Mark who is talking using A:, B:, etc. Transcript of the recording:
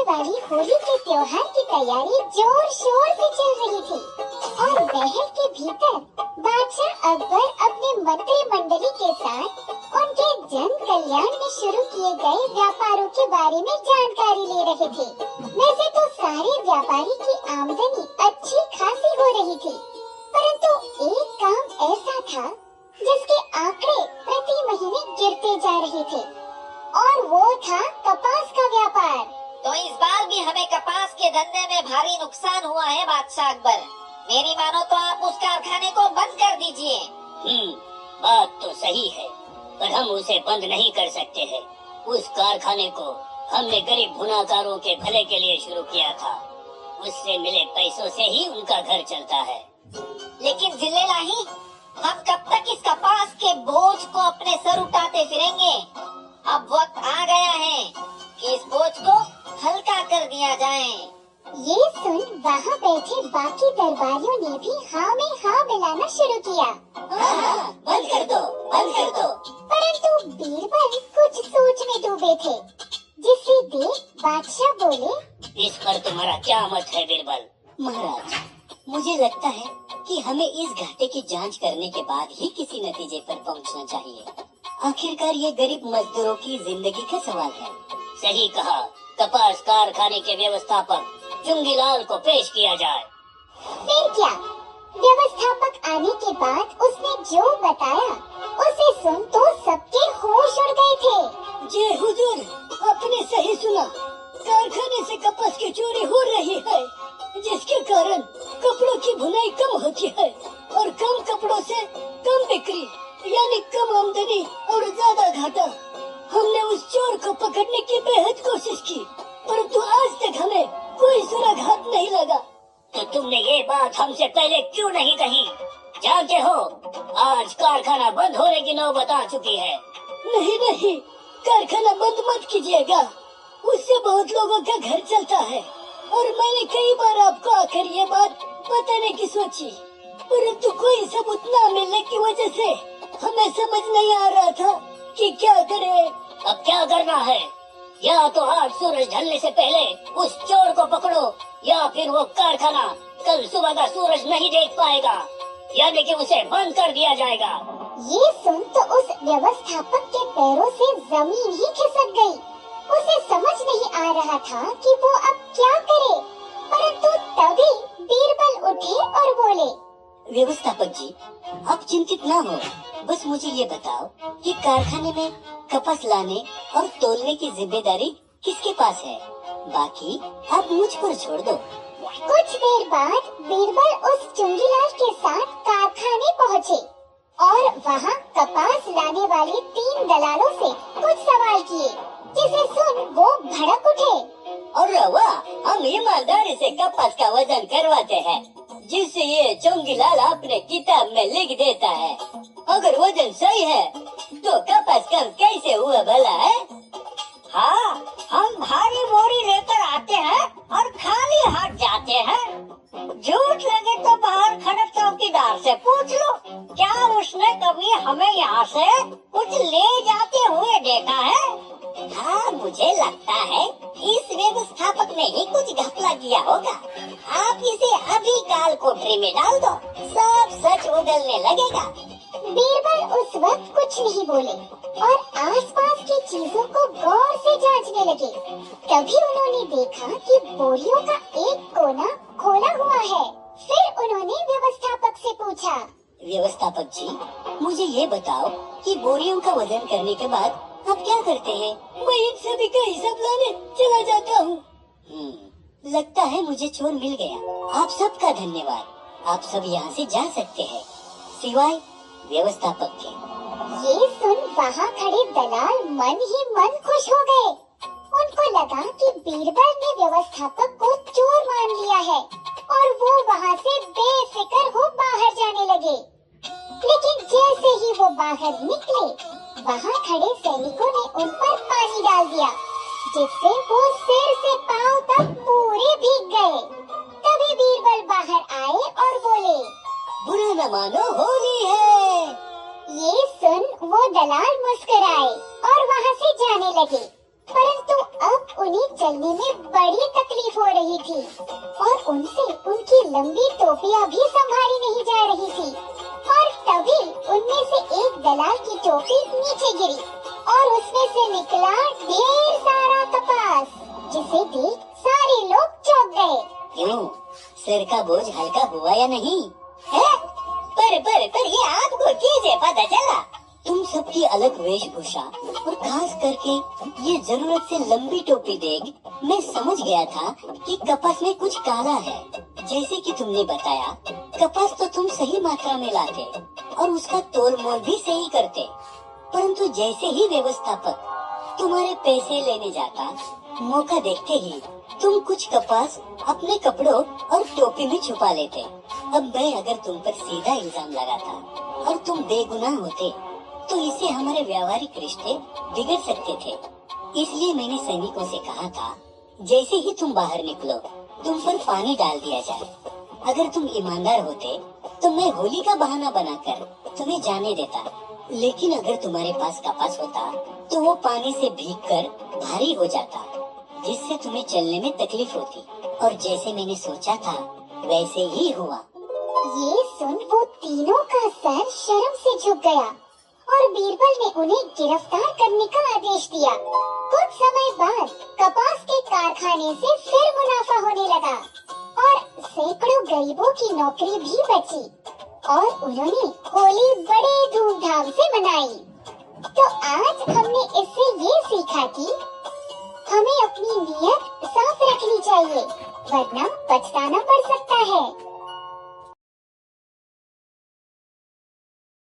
A: वाली होली के त्योहार की तैयारी जोर शोर से चल रही थी और महल के भीतर बादशाह अकबर अपने मंत्री मंडली के साथ उनके जन कल्याण में शुरू किए गए व्यापारों के बारे में जानकारी ले रहे थे। वैसे तो सारे व्यापारी की आमदनी अच्छी खासी हो रही थी, परंतु एक काम ऐसा था जिसके आंकड़े प्रति महीने गिरते जा रहे थे और वो था कपास का व्यापार।
B: तो इस बार भी हमें कपास के धंधे में भारी नुकसान हुआ है बादशाह अकबर। मेरी मानो तो आप उस कारखाने को बंद कर दीजिए।
C: बात तो सही है, पर हम उसे बंद नहीं कर सकते हैं। उस कारखाने को हमने गरीब भुनाकारों के भले के लिए शुरू किया था। उससे मिले पैसों से ही उनका घर चलता है।
B: लेकिन जिल्लेलाही, हम कब तक इस कपास के बोझ को अपने सर उठाते फिरेंगे? अब वक्त आ गया है कि इस बोझ को हल्का कर दिया जाए।
A: ये सुन वहाँ बैठे बाकी दरबारियों ने भी हाँ में हाँ मिलाना शुरू किया।
C: बंद कर दो, बंद कर दो।
A: परंतु बीरबल कुछ सोच में डूबे थे, जिसे देख बादशाह बोले,
C: इस पर तुम्हारा क्या मत है बीरबल? महाराज, मुझे लगता है कि हमें इस घाटे की जांच करने के बाद ही किसी नतीजे पर पहुंचना चाहिए। आखिरकार ये गरीब मजदूरों की जिंदगी का सवाल है। सही कहा। कपास कारखाने के व्यवस्थापक चुंगीलाल को पेश किया जाए।
A: फिर क्या, व्यवस्थापक आने के बाद उसने जो बताया उसे सुन तो सबके होश उड़ गए थे।
C: जी हुजूर, आपने सही सुना। कारखाने से कपास की चोरी हो रही है, जिसके कारण कपड़ों की बुनाई कम होती है और कम कपड़ों से कम बिक्री, यानी कम आमदनी और ज्यादा घाटा। हमने उस चोर को पकड़ने की बेहद कोशिश की, परंतु आज तक हमें कोई सुराघात नहीं लगा। तो तुमने ये बात हमसे पहले क्यों नहीं कही? जानते हो, आज कारखाना बंद होने की नौबत आ चुकी है। नहीं, कारखाना बंद मत कीजिएगा। उससे बहुत लोगों का घर चलता है और मैंने कई बार आपको आकर ये बात बताने की सोची, परंतु कोई सबूत न मिलने की वजह से हमें समझ नहीं आ रहा था कि क्या करें। अब क्या करना है? या तो आज सूरज ढलने से पहले उस चोर को पकड़ो, या फिर वो कारखाना कल सुबह का सूरज नहीं देख पाएगा, यानी कि उसे बंद कर दिया जाएगा।
A: ये सुन तो उस व्यवस्थापक के पैरों से जमीन ही खिसक गई। उसे समझ नहीं आ रहा था कि वो अब क्या करे, परंतु तभी बीरबल उठे और बोले,
C: व्यवस्थापक जी, आप चिंतित ना हो। बस मुझे ये बताओ कि कारखाने में कपास लाने और तोलने की जिम्मेदारी किसके पास है? बाकी आप मुझ पर छोड़ दो।
A: कुछ देर बाद बीरबल उस चुंगीलाल के साथ कारखाने पहुँचे और वहाँ कपास लाने वाले 3 दलालों से कुछ सवाल किए, जिसे सुन वो भड़क उठे।
C: और वाह, हम ईमानदारी से कपास का वजन करवाते हैं, जिससे ये चुंगीलाल अपने किताब में लिख देता है। अगर वजन सही है तो कपास कम कैसे हुआ भला है?
B: हाँ, हम भारी बोरी लेकर आते हैं और खाली हाथ जाते हैं। झूठ लगे तो बाहर खड़े चौकीदार से पूछ लो, क्या उसने कभी हमें यहाँ से कुछ ले जाते हुए देखा है?
C: हाँ, मुझे लगता है इस व्यवस्थापक ने ही कुछ घपला किया होगा। आप इसे अभी काल कोठरी में डाल दो, सब सच उगलने लगेगा।
A: बीरबल उस वक्त कुछ नहीं बोले और आसपास की चीजों को गौर से जांचने लगे। तभी उन्होंने देखा कि बोरियों का एक कोना खोला हुआ है। फिर उन्होंने व्यवस्थापक से पूछा,
C: व्यवस्थापक जी, मुझे ये बताओ कि बोरियों का वजन करने के बाद आप क्या करते हैं? मैं इन सभी का हिसाब लाने चला जाता हूँ। लगता है मुझे चोर मिल गया। आप सबका धन्यवाद। आप सब यहाँ से जा सकते हैं, सिवाय व्यवस्थापक के।
A: ये सुन वहाँ खड़े दलाल मन ही मन खुश हो गए। उनको लगा कि बीरबल ने व्यवस्थापक को चोर मान लिया है और वो वहाँ से बेफिक्र हो बाहर जाने लगे। लेकिन जैसे ही वो बाहर निकले, वहाँ खड़े सैनिकों ने उन पर पानी डाल दिया, जिससे वो सिर से पांव तक पूरे भीग गए। तभी बीरबल बाहर आए और बोले,
C: बुरा न मानो, होली है।
A: ये सुन वो दलाल मुस्कुराए और वहाँ से जाने लगे, परंतु अब उन्हें चलने में बड़ी तकलीफ हो रही थी और उनसे उनकी लंबी टोपियां भी संभाली नहीं जा रही थी। और तभी उनमें से एक दलाल की टोपी नीचे गिरी और उसमें से निकला ढेर सारा कपास, जिसे देख सारे लोग चौंक गए।
B: क्यों, सिर का बोझ हल्का हुआ या नहीं है? पर ये आपको कैसे पता चला? तुम सबकी अलग वेशभूषा और खास करके ये जरूरत से लंबी टोपी देख मैं समझ गया था कि कपास में कुछ काला है। जैसे कि तुमने बताया, कपास तो तुम सही मात्रा में लाते और उसका तोल मोल भी सही करते, परंतु जैसे ही व्यवस्थापक तुम्हारे पैसे लेने जाता, मौका देखते ही तुम कुछ कपास अपने कपड़ों और टोपी में छुपा लेते। अब मैं अगर तुम पर सीधा इल्जाम लगाता और तुम बेगुनाह होते तो इससे हमारे व्यावहारिक रिश्ते बिगड़ सकते थे। इसलिए मैंने सैनिकों से कहा था, जैसे ही तुम बाहर निकलो तुम पर पानी डाल दिया जाए। अगर तुम ईमानदार होते तो मैं होली का बहाना बनाकर तुम्हें जाने देता, लेकिन अगर तुम्हारे पास कपास होता तो वो पानी से भीगकर भारी हो जाता, जिससे तुम्हें चलने में तकलीफ होती। और जैसे मैंने सोचा था वैसे ही हुआ।
A: ये सुन वो तीनों का सर शर्म से झुक गया और बीरबल ने उन्हें गिरफ्तार करने का आदेश दिया। कुछ समय बाद कपास के कारखाने से फिर मुनाफा होने लगा और सैकड़ों गरीबों की नौकरी भी बची और उन्होंने होली बड़े धूमधाम से मनाई। तो आज हमने इससे ये सीखा कि हमें अपनी नीयत साफ रखनी चाहिए, वरना पछताना पड़ सकता है।